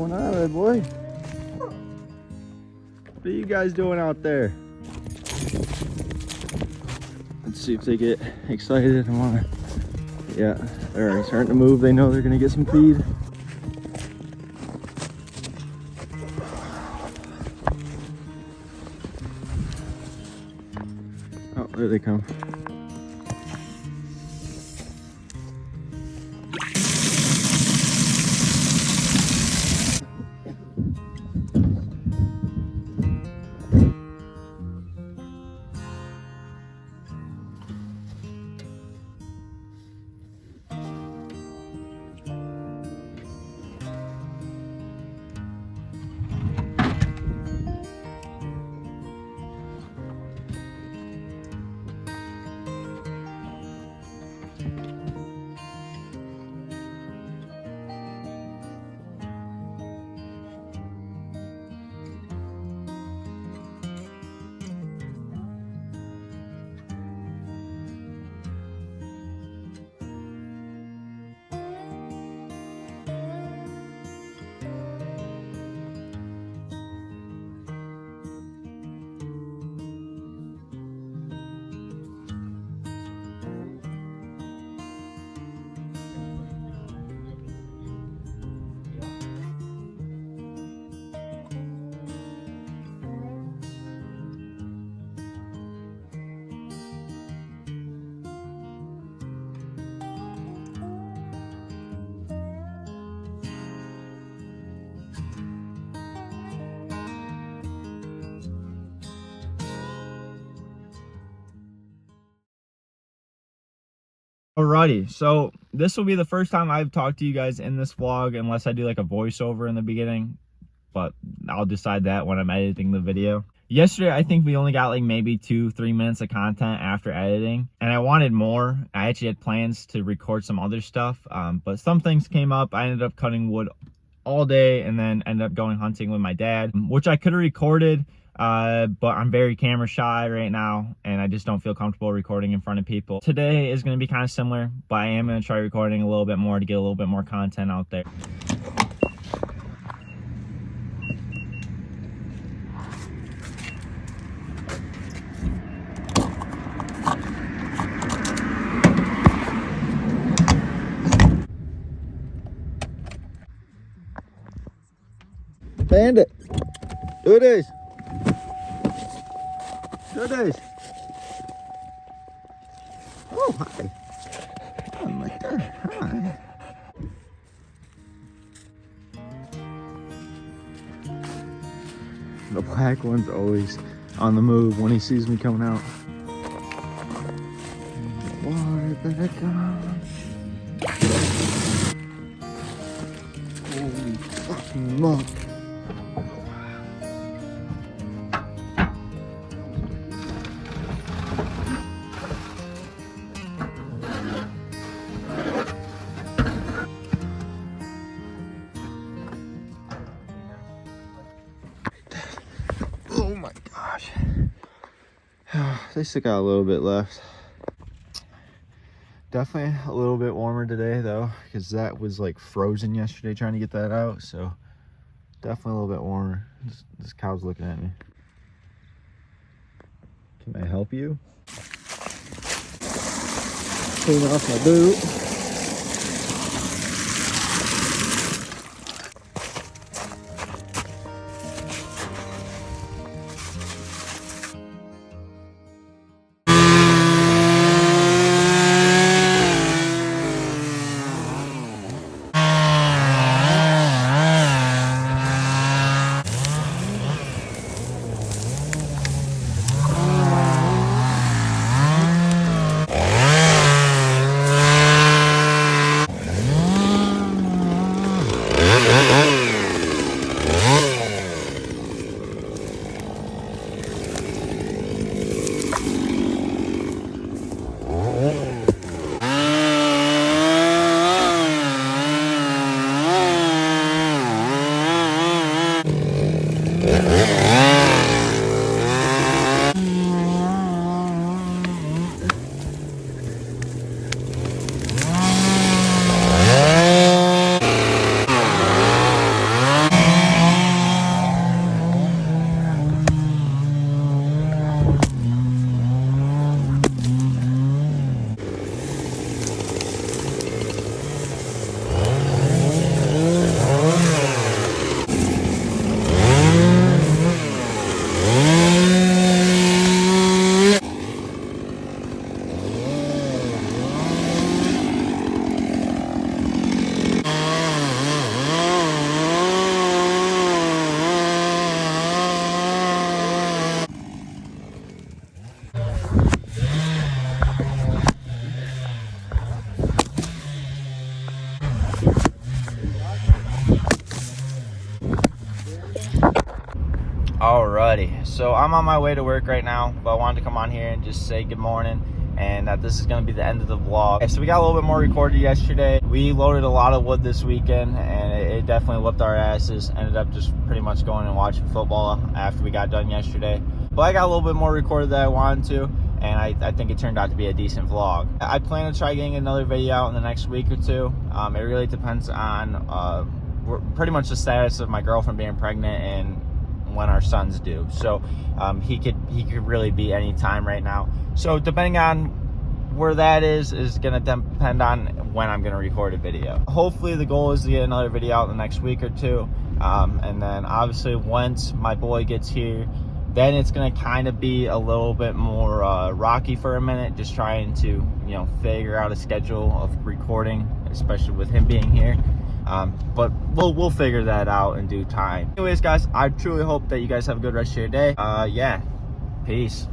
going on, red boy? What are you guys doing out there? Let's see if they get excited and want to. Yeah, they're already starting to move. They know they're going to get some feed. Oh, there they come. Alrighty, so this will be the first time I've talked to you guys in this vlog, unless I do like a voiceover in the beginning, but I'll decide that when I'm editing the video. Yesterday, I think we only got like maybe 2-3 minutes of content after editing, and I wanted more. I actually had plans to record some other stuff, but some things came up. I ended up cutting wood all day and then ended up going hunting with my dad, which I could have recorded, but I'm very camera shy right now and I just don't feel comfortable recording in front of people. Today is going to be kind of similar, but I am going to try recording a little bit more to get a little bit more content out there. Bandit, do this. Do this. Oh, hi. I'm right there. Hi. The black one's always on the move when he sees me coming out. Water back on. Holy fucking muck. Oh my gosh. They still got a little bit left. Definitely a little bit warmer today though, because that was like frozen yesterday trying to get that out. So definitely a little bit warmer. This cow's looking at me. Can I help you? Clean off my boot. Alrighty, so I'm on my way to work right now, but I wanted to come on here and just say good morning and that this is going to be the end of the vlog. Okay, so we got a little bit more recorded yesterday. We loaded a lot of wood this weekend and it definitely whipped our asses. Ended up just pretty much going and watching football after we got done yesterday. But I got a little bit more recorded than I wanted to, and I think it turned out to be a decent vlog. I plan to try getting another video out in the next week or two. It really depends on pretty much the status of my girlfriend being pregnant and when our son's due. So he could really be any time right now. So depending on where that is gonna depend on when I'm gonna record a video. Hopefully the goal is to get another video out in the next week or two. And then obviously once my boy gets here, then it's gonna kind of be a little bit more rocky for a minute, just trying to, figure out a schedule of recording, especially with him being here. But we'll figure that out in due time. Anyways, guys, I truly hope that you guys have a good rest of your day. Yeah, peace.